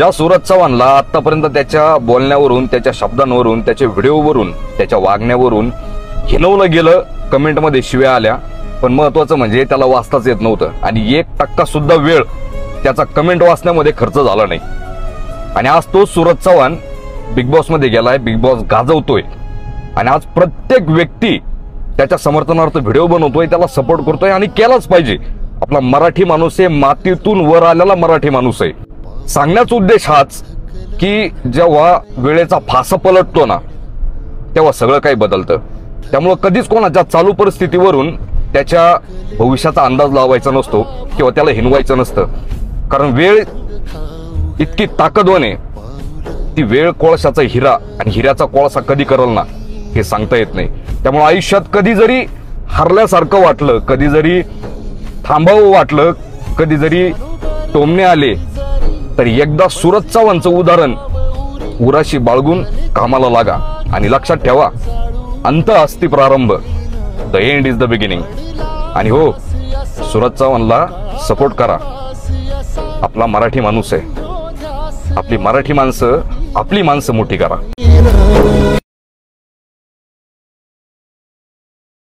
ज्या सूरज चव्हाणला आतापर्यंत त्याच्या बोलण्यावरून, त्याच्या शब्दांवरून, त्याच्या व्हिडिओवरून, त्याच्या वागण्यावरून हिनवलं गेलं, कमेंटमध्ये शिव्या आल्या, पण महत्वाचं म्हणजे त्याला वाचताच येत नव्हतं आणि 1% सुद्धा वेळ त्याचा कमेंट वाचण्यामध्ये खर्च झाला नाही। आणि आज तो सूरज चव्हाण बिग बॉस मध्ये गेलाय, बिग बॉस गाजवतोय आणि आज प्रत्येक व्यक्ती त्याच्या समर्थनार्थ व्हिडिओ बनवतोय, त्याला सपोर्ट करतोय आणि केलाच पाहिजे। आपला मराठी माणूस आहे, मातीतून वर आलेला मराठी माणूस आहे। सांगण्याचा उद्देश हाच की जेव्हा वेळेचा फासा पलटतो ना, तेव्हा सगळं काही बदलतं। त्यामुळे कधीच कोणाच्या चालू परिस्थितीवरून त्याच्या भविष्याचा अंदाज लावायचा नसतो किंवा त्याला हिनवायचं नसतं, कारण वेळ इतकी ताकदवान आहे, ती वेळ कोळशाचा हिरा आणि हिऱ्याचा कोळसा कधी करल ना हे सांगता येत नाही। त्यामुळे आयुष्यात कधी जरी हरल्यासारखं वाटलं, कधी जरी थांबावं वाटलं, कधी जरी टोमणे आले, तर एकदा सूरज चव्हाणचं उदाहरण उराशी बाळगून कामाला लागा आणि लक्षात ठेवा, अंत असती प्रारंभ, the end is the beginning. आणि हो, सूरज चव्हाणला सपोर्ट करा, आपला मराठी माणूस आहे, आपली मराठी माणसं, आपली माणसं मोठी करा।